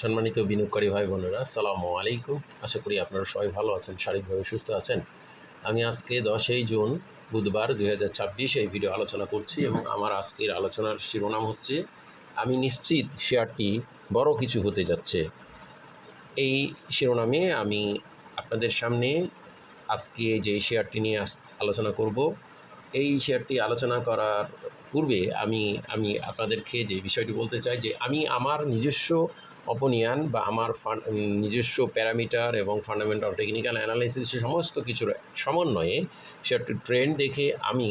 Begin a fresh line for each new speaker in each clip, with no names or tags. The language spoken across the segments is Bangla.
সম্মানিত বিনিয়োগকারী ভাই বোনেরা, আসসালামু আলাইকুম। আশা করি আপনারা সবাই ভালো আছেন, শারীরিকভাবে সুস্থ আছেন। আমি আজকে 10ই জুন বুধবার 2026 এই ভিডিও আলোচনা করছি এবং আমার আজকের আলোচনার শিরোনাম হচ্ছে আমি নিশ্চিত শেয়ারটি বড় কিছু হতে যাচ্ছে। এই শিরোনামে আমি আপনাদের সামনে আজকে যে শেয়ারটি নিয়ে আলোচনা করব, এই শেয়ারটি আলোচনা করার পূর্বে আমি আপনাদেরকে যে বিষয়টি বলতে চাই যে আমি আমার নিজস্ব অপিনিয়ন বা আমার নিজস্ব প্যারামিটার এবং ফান্ডামেন্টাল টেকনিক্যাল অ্যানালাইসিসের সমস্ত কিছুর সমন্বয়ে শেয়ারটির ট্রেন্ড দেখে আমি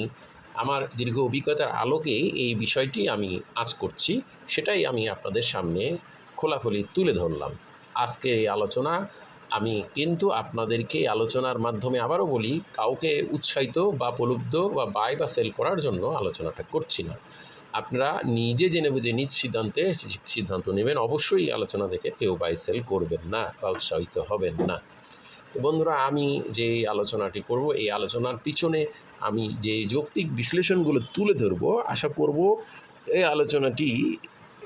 আমার দীর্ঘ অভিজ্ঞতার আলোকে এই বিষয়টি আমি আজ করছি, সেটাই আমি আপনাদের সামনে খোলাখুলি তুলে ধরলাম। আজকে এই আলোচনা আমি কিন্তু আপনাদেরকে আলোচনার মাধ্যমে আবারও বলি, কাউকে উৎসাহিত বা প্রলুব্ধ বা বাই বা সেল করার জন্য আলোচনাটা করছি না। আপনারা নিজে জেনে বুঝে নিজ সিদ্ধান্ত নেবেন। অবশ্যই আলোচনা দেখে কেউ বাই সেল করবেন না বা উৎসাহিত হবেন না। তো বন্ধুরা, আমি যে আলোচনাটি করব, এই আলোচনার পিছনে আমি যে যৌক্তিক বিশ্লেষণগুলো তুলে ধরব, আশা করব এই আলোচনাটি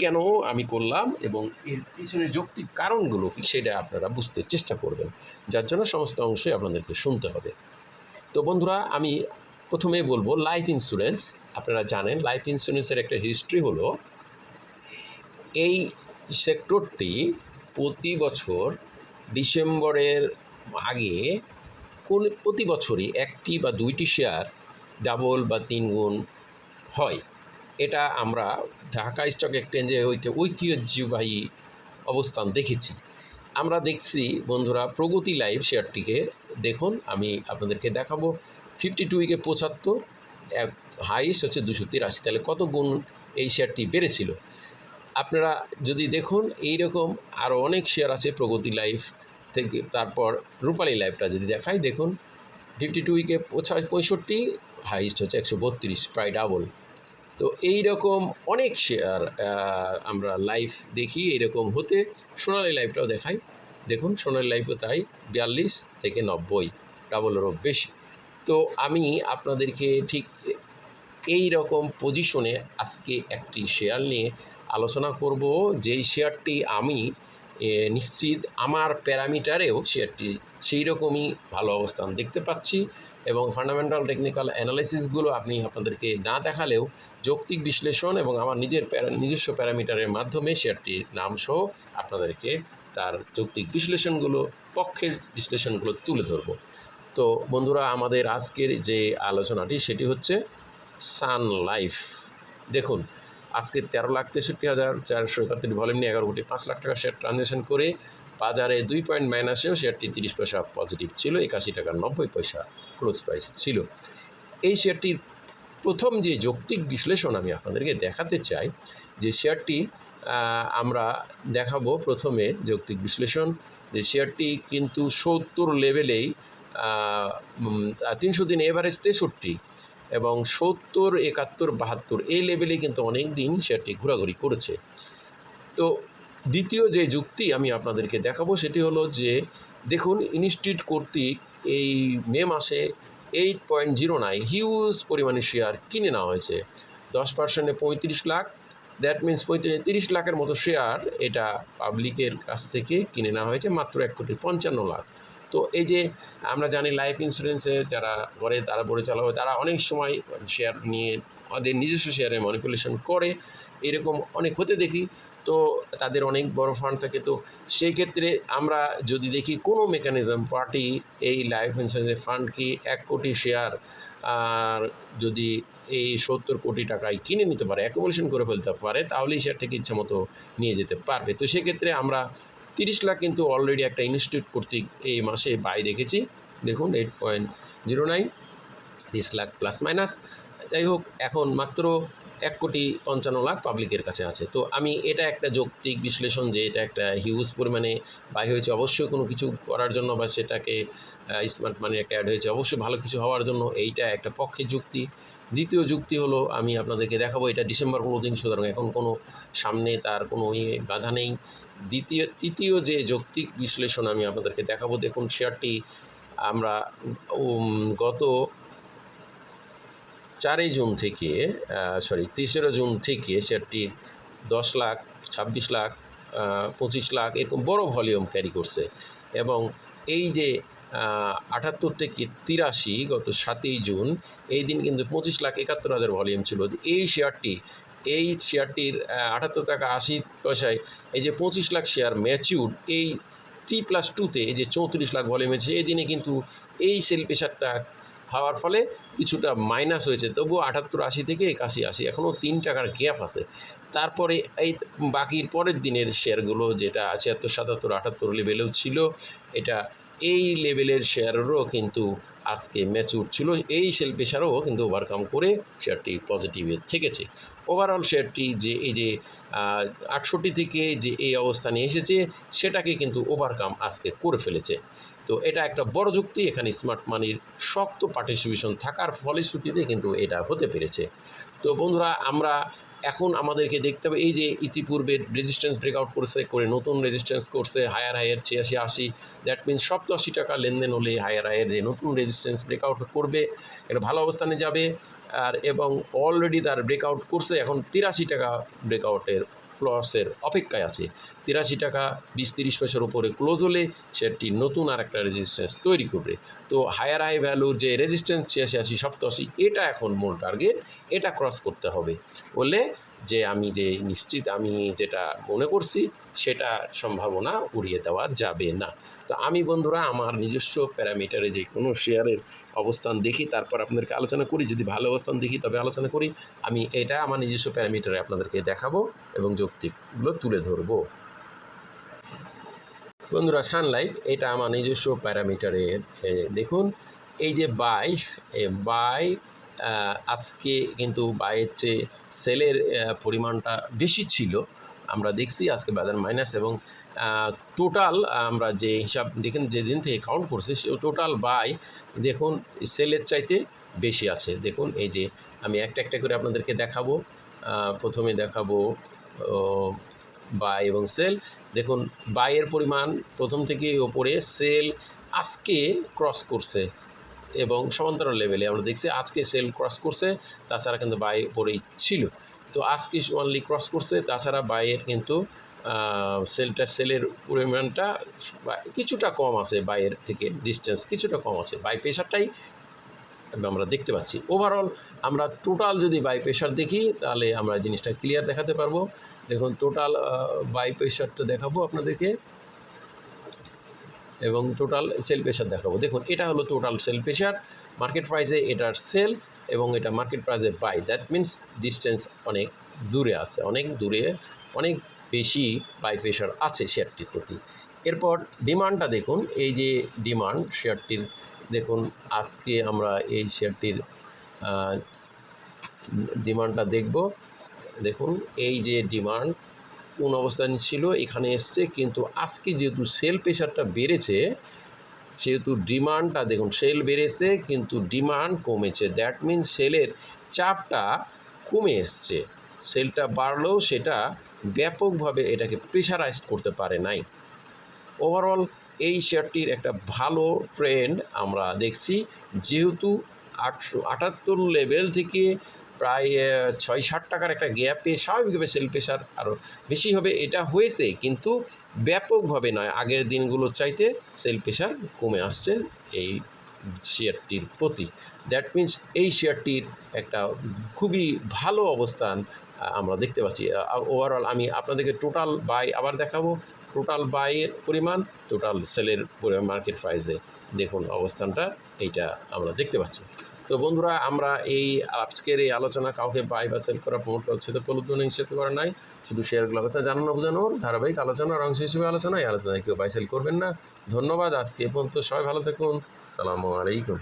কেন আমি করলাম এবং এর পিছনে যৌক্তিক কারণগুলো কি সেটা আপনারা বুঝতে চেষ্টা করবেন, যার জন্য সমস্ত অংশই আপনাদেরকে শুনতে হবে। তো বন্ধুরা, আমি প্রথমে বলবো লাইফ ইন্স্যুরেন্স। আপনারা জানেন লাইফ ইন্স্যুরেন্সের একটা হিস্ট্রি হলো, এই সেক্টরটি প্রতি বছর ডিসেম্বরের আগে প্রতি বছরই একটি বা দুইটি শেয়ার ডাবল বা তিন গুণ হয়। এটা আমরা ঢাকা স্টক এক্সচেঞ্জে ঐতিহ্যবাহী অবস্থান দেখেছি। আমরা দেখছি বন্ধুরা, প্রগতি লাইফ শেয়ারটিকে দেখুন, আমি আপনাদেরকে দেখাবো 52 উইকে 75, হাইস্ট হচ্ছে 283। তাহলে কত গুণ এই শেয়ারটি বেড়েছিল। আপনারা যদি দেখুন, এইরকম আরও অনেক শেয়ার আছে প্রগতি লাইফ থেকে। তারপর রূপালী লাইফটা যদি দেখাই, দেখুন 52 উইকে 65, হাইস্ট হচ্ছে 132, প্রায় ডাবল। তো এই রকম অনেক শেয়ার আমরা লাইফ দেখি এইরকম হতে। সোনালী লাইফটাও দেখাই, দেখুন সোনালী লাইফও তাই, 42 থেকে 90, ডাবলেরও বেশি। তো আমি আপনাদেরকে ঠিক এই রকম পজিশনে আজকে একটি শেয়ার নিয়ে আলোচনা করব, যেই শেয়ারটি আমি নিশ্চিত আমার প্যারামিটারেও শেয়ারটি সেই রকমই ভালো অবস্থান দেখতে পাচ্ছি এবং ফান্ডামেন্টাল টেকনিক্যাল অ্যানালাইসিসগুলো আপনি আপনাদেরকে না দেখালেও যৌক্তিক বিশ্লেষণ এবং আমার নিজস্ব প্যারামিটারের মাধ্যমে শেয়ারটির নামসহ আপনাদেরকে তার যৌক্তিক বিশ্লেষণগুলো, পক্ষের বিশ্লেষণগুলো তুলে ধরব। তো বন্ধুরা, আমাদের আজকের যে আলোচনাটি সেটি হচ্ছে সান লাইফ। দেখুন, আজকে 13,63,471 ভলিউম নিয়ে 11,05,00,000 টাকা শেয়ার ট্রানজ্যাকশন করে বাজারে 2 পয়েন্ট মাইনাসেও শেয়ারটি 30 পয়সা পজিটিভ ছিল, 81 টাকা 90 পয়সা ক্লোজ প্রাইস ছিল। এই শেয়ারটির প্রথম যে যৌক্তিক বিশ্লেষণ আমি আপনাদেরকে দেখাতে চাই, যে শেয়ারটি আমরা দেখাবো প্রথমে যৌক্তিক বিশ্লেষণ, যে শেয়ারটি কিন্তু 70 লেভেলেই 300 দিন এভারেজ 63 এবং 70, 71, 72 এই লেভেলে কিন্তু অনেক দিন শেয়ারটি ঘোরাঘুরি করেছে। তো দ্বিতীয় যে যুক্তি আমি আপনাদেরকে দেখাবো সেটি হলো যে দেখুন, ইনস্টিটিউট কর্তৃক এই মে মাসে 8.09 হিউজ পরিমাণে শেয়ার কিনে নেওয়া হয়েছে। 10%-এ 35 লাখ, দ্যাট মিনস 30 লাখের মতো শেয়ার এটা পাবলিকের কাছ থেকে কিনে নেওয়া হয়েছে মাত্র 1,55,00,000। তো এই যে আমরা জানি লাইফ ইন্স্যুরেন্সের যারা করে, তারা পরিচালক, তারা অনেক সময় শেয়ার নিয়ে আমাদের নিজস্ব শেয়ারে ম্যানিপুলেশন করে, এরকম অনেক হতে দেখি। তো তাদের অনেক বড় ফান্ড থাকে। তো সেই ক্ষেত্রে আমরা যদি দেখি কোনো মেকানিজম পার্টি এই লাইফ ইন্স্যুরেন্সের ফান্ডকে 1 কোটি শেয়ার আর যদি এই 70 কোটি টাকায় কিনে নিতে পারে, অ্যাকুমুলেশন করে ফেলতে পারে, তাহলেই শেয়ারটাকে ইচ্ছা মতো নিয়ে যেতে পারবে। তো সেক্ষেত্রে আমরা 30 লাখ কিন্তু অলরেডি একটা ইনস্টিটিউট কর্তৃক এই মাসে বাই দেখেছি। দেখুন 8.09, 30 লাখ প্লাস মাইনাস, যাই হোক এখন মাত্র 1,55,00,000 পাবলিকের কাছে আছে। তো আমি এটা একটা যৌক্তিক বিশ্লেষণ, যে এটা একটা হিউজ পরিমাণে বাই হয়েছে, অবশ্যই কোনো কিছু করার জন্য বা সেটাকে স্মার্ট মানি একটা অ্যাড হয়েছে অবশ্যই ভালো কিছু হওয়ার জন্য, এইটা একটা পক্ষের যুক্তি। দ্বিতীয় যুক্তি হলো, আমি আপনাদেরকে দেখাবো এটা ডিসেম্বর ক্লোজিং, সুতরাং এখন কোনো সামনে তার কোনো বাধা নেই। তৃতীয় যে যৌক্তিক বিশ্লেষণ আমি আপনাদেরকে দেখাবো, দেখুন শেয়ারটি আমরা গত 4 জুন থেকে 3 জুন থেকে শেয়ারটি 10 লাখ, 26 লাখ, 25 লাখ এরকম বড় ভলিউম ক্যারি করছে। এবং এই যে 78 থেকে 83 গত 7ই জুন এই দিন কিন্তু 25,71,000 ভলিউম ছিল। এই শেয়ারটির 78 টাকা 80 পয়সায় এই যে 25 লাখ শেয়ার ম্যাচিউর এই T+2-তে এই যে 34 লাখ ভলিউম হয়েছে, এই দিনে কিন্তু এই সেল প্রেশারটা হওয়ার ফলে কিছুটা মাইনাস হয়েছে। তবুও 78-80 থেকে 81-80 এখনও 3 টাকার গ্যাপ আছে। তারপরে এই বাকির পরের দিনের শেয়ারগুলো যেটা 76, 77, 78 লেভেলেও ছিল, এটা এই লেভেলের শেয়ারেরও কিন্তু আজকে ম্যাচিউর ছিল। এই সেল প্রেশারও কিন্তু ওভারকাম করে শেয়ারটি পজিটিভে থেকেছে। ওভারঅল শেয়ারটি যে এই যে 68 থেকে যে এই অবস্থানে এসেছে সেটাকে কিন্তু ওভারকাম আজকে করে ফেলেছে। তো এটা একটা বড় যুক্তি, এখানে স্মার্ট মানির শক্ত পার্টিসিপেশন থাকার ফলশ্রুতিতে কিন্তু এটা হতে পেরেছে। তো বন্ধুরা, আমরা এখন আমাদেরকে দেখতে হবে এই যে ইতিপূর্বে রেজিস্ট্যান্স ব্রেকআউট করে নতুন রেজিস্ট্যান্স করছে হায়ার 86-80, দ্যাট মিনস 87 টাকা লেনদেন হলে হায়ার যে নতুন রেজিস্ট্যান্স ব্রেকআউট করবে, এটা ভালো অবস্থানে যাবে। এবং অলরেডি তার ব্রেকআউট করছে, এখন 83 টাকা ব্রেকআউটের ক্লসের অপেক্ষায় আছে। 83 টাকা 20-30 পয়সার উপরে ক্লোজ হলে সেটি নতুন আর একটা রেজিস্ট্যান্স তৈরি করবে। তো হায়ার ভ্যালুর যে রেজিস্ট্যান্স 86-87 এটা এখন মূল টার্গেট, এটা ক্রস করতে হবে বলে যে আমি যেটা মনে করছি সেটা সম্ভাবনা উড়িয়ে দেওয়া যাবে না। তো আমি বন্ধুরা আমার নিজস্ব প্যারামিটারে যে কোনো শেয়ারের অবস্থান দেখি, তারপর আপনাদেরকে আলোচনা করি। যদি ভালো অবস্থান দেখি তবে আলোচনা করি। আমি এটা আমার নিজস্ব প্যারামিটারে আপনাদেরকে দেখাবো এবং যৌক্তিকগুলো তুলে ধরবো। বন্ধুরা, সানলাইফ এটা আমার নিজস্ব প্যারামিটারে দেখুন এই যে বাই আজকে কিন্তু বাইয়ের চেয়ে সেলের পরিমাণটা বেশি ছিল। আমরা দেখছি আজকে বাজার মাইনাস এবং টোটাল আমরা যে হিসাব দেখেন যেদিন থেকে কাউন্ট করছে টোটাল বাই দেখুন সেলের চাইতে বেশি আছে। দেখুন এই যে আমি একটা করে আপনাদেরকে দেখাবো। প্রথমে দেখাবো বাই এবং সেল। দেখুন বাইয়ের পরিমাণ প্রথম থেকে ওপরে, সেল আজকে ক্রস করছে এবং সমান্তরাল লেভেলে আমরা দেখছি আজকে সেল ক্রস করছে, তাছাড়া কিন্তু বাই উপরেই ছিল। তো আজকে অনলি ক্রস করছে, তাছাড়া বাইয়ের কিন্তু সেলের পরিমাণটা কিছুটা কম আছে, বাইয়ের থেকে ডিস্টেন্স কিছুটা কম আছে, বাই প্রেশারটাই আমরা দেখতে পাচ্ছি। ওভারঅল আমরা টোটাল যদি বাই প্রেশার দেখি তাহলে আমরা জিনিসটা ক্লিয়ার দেখাতে পারবো। দেখুন টোটাল বাই প্রেশারটা দেখাবো আপনাদেরকে এবং টোটাল সেল প্রেশার দেখাবো। দেখুন এটা হলো টোটাল সেল প্রেশার, মার্কেট প্রাইসে এটার সেল এবং এটা মার্কেট প্রাইসে বাই, দ্যাট মিনস ডিস্টেন্স অনেক দূরে আছে, অনেক বেশি বাই প্রেশার আছে শেয়ারটির প্রতি। এরপর ডিমান্ডটা দেখুন, এই যে ডিমান্ড শেয়ারটির দেখুন আজকে আমরা এই শেয়ারটির ডিমান্ডটা দেখব। দেখুন এই যে ডিমান্ড কোন অবস্থানে ছিল এখানে এসছে, কিন্তু আজকে যেহেতু সেল প্রেশারটা বেড়েছে সেহেতু ডিমান্ডটা দেখুন সেল বেড়েছে কিন্তু ডিমান্ড কমেছে, দ্যাট মিনস সেলের চাপটা কমে এসছে। সেলটা বাড়লেও সেটা ব্যাপকভাবে এটাকে প্রেশারাইজ করতে পারে নাই। ওভারঅল এই শেয়ারটির একটা ভালো ট্রেন্ড আমরা দেখছি, যেহেতু 878 লেভেল থেকে প্রায় 6-7 টাকার একটা গ্যাপে স্বাভাবিকভাবে সেল প্রেশার আরও বেশি হবে, এটা হয়েছে কিন্তু ব্যাপকভাবে নয়। আগের দিনগুলোর চাইতে সেল প্রেশার কমে আসছে এই শেয়ারটির প্রতি, দ্যাট মিনস এই শেয়ারটির একটা খুবই ভালো অবস্থান আমরা দেখতে পাচ্ছি। ওভারঅল আমি আপনাদেরকে টোটাল বাই আবার দেখাবো, টোটাল বাইয়ের পরিমাণ, টোটাল সেলের পরিমাণ মার্কেট প্রাইসে দেখুন অবস্থানটা এইটা আমরা দেখতে পাচ্ছি। তো বন্ধুরা, আমরা আজকের এই আলোচনা কাউকে বাই বা সেল করা প্রমোট করছে তো প্রলোভন নিষেধ করা নাই, শুধু শেয়ারগুলো অবস্থা জানানো বোঝানোর ধারাবাহিক আলোচনার অংশ হিসেবে আলোচনায় কেউ বাই সেল করবেন না। ধন্যবাদ। আজকে এ পর্যন্ত সবাই ভালো থাকুন। আসসালামু আলাইকুম।